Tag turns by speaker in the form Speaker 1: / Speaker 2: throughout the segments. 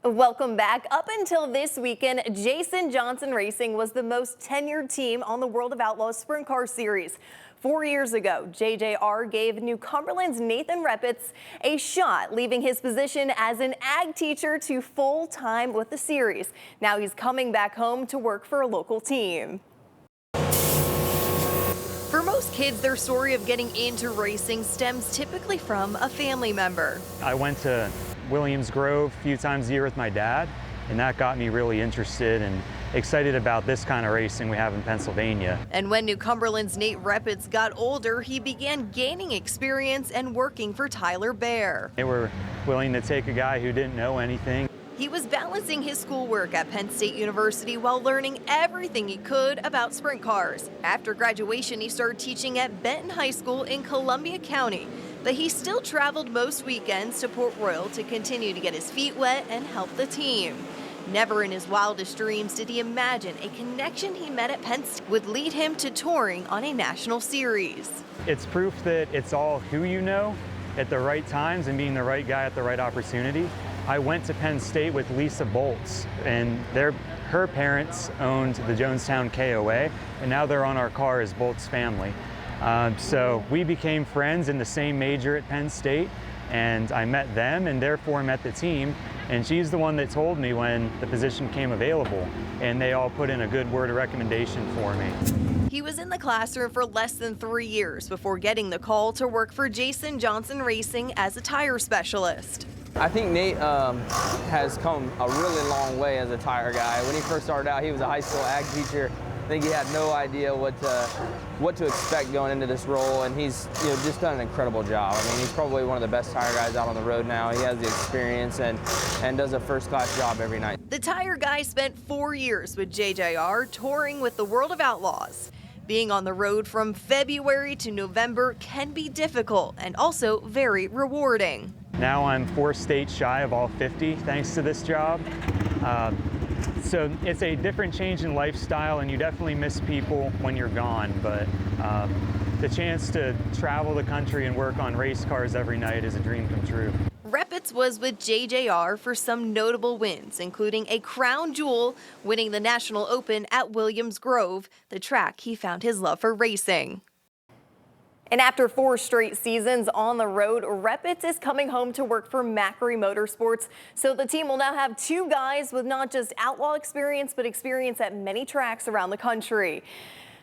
Speaker 1: Welcome back. Up until this weekend, Jason Johnson Racing was the most tenured team on the World of Outlaws Sprint Car Series. 4 years ago, JJR gave New Cumberland's Nathan Repetz a shot, leaving his position as an ag teacher to full-time with the series. Now he's coming back home to work for a local team. For most kids, their story of getting into racing stems typically from a family member.
Speaker 2: I went to Williams Grove a few times a year with my dad, and that got me really interested and excited about this kind of racing we have in Pennsylvania.
Speaker 1: And when New Cumberland's Nate Repetz got older, he began gaining experience and working for Tyler Baer.
Speaker 2: They were willing to take a guy who didn't know anything.
Speaker 1: He was balancing his schoolwork at Penn State University while learning everything he could about sprint cars. After graduation, he started teaching at Benton High School in Columbia County. But he still traveled most weekends to Port Royal to continue to get his feet wet and help the team. Never in his wildest dreams did he imagine a connection he met at Penn State would lead him to touring on a national series.
Speaker 2: It's proof that it's all who you know at the right times and being the right guy at the right opportunity. I went to Penn State with Lisa Boltz, and her parents owned the Jonestown KOA, and now they're on our car as Boltz family. So we became friends in the same major at Penn State, and I met them and therefore met the team. And she's the one that told me when the position came available, and they all put in a good word of recommendation for me.
Speaker 1: He was in the classroom for less than 3 years before getting the call to work for Jason Johnson Racing as a tire specialist.
Speaker 3: I think Nate has come a really long way as a tire guy. When he first started out, he was a high school ag teacher. I think he had no idea what to expect going into this role, and he's just done an incredible job. I mean, he's probably one of the best tire guys out on the road now. He has the experience and does a first-class job every night.
Speaker 1: The tire guy spent 4 years with JJR touring with the World of Outlaws. Being on the road from February to November can be difficult and also very rewarding.
Speaker 2: Now I'm 4 states shy of all 50 thanks to this job. So it's a different change in lifestyle, and you definitely miss people when you're gone, but the chance to travel the country and work on race cars every night is a dream come true.
Speaker 1: Repetz was with JJR for some notable wins, including a crown jewel, winning the National Open at Williams Grove, the track he found his love for racing. And after 4 straight seasons on the road, Repetz is coming home to work for Macri Motorsports. So the team will now have 2 guys with not just outlaw experience, but experience at many tracks around the country.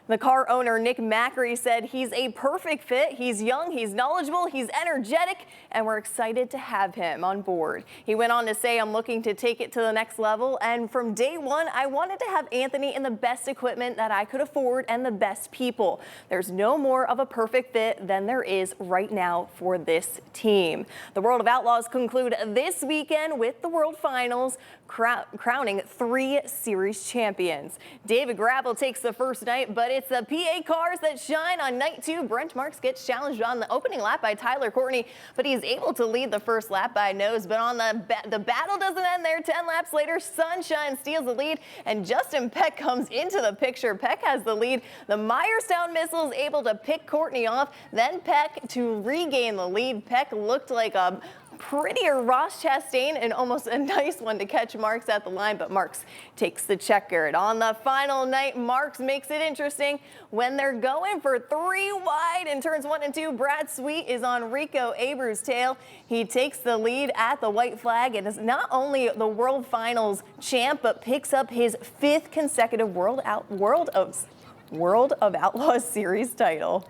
Speaker 1: The car owner, Nick Macri, said he's a perfect fit. He's young, he's knowledgeable, he's energetic, and we're excited to have him on board. He went on to say, I'm looking to take it to the next level, and from day one, I wanted to have Anthony in the best equipment that I could afford and the best people. There's no more of a perfect fit than there is right now for this team. The World of Outlaws conclude this weekend with the World Finals, crowning 3 series champions. David Gravel takes the first night, but it's the PA cars that shine on night 2. Brent Marks gets challenged on the opening lap by Tyler Courtney, but he's able to lead the first lap by nose. But on the battle doesn't end there. 10 laps later, Sunshine steals the lead, and Justin Peck comes into the picture. Peck has the lead. The Myerstown Missile is able to pick Courtney off, then Peck to regain the lead. Peck looked like a prettier Ross Chastain, and almost a nice one to catch Marks at the line, but Marks takes the checkered. On the final night, Marks makes it interesting when they're going for 3 wide in turns 1 and 2. Brad Sweet is on Rico Abreu's tail. He takes the lead at the white flag and is not only the World Finals champ, but picks up his 5th consecutive World of Outlaws Series title.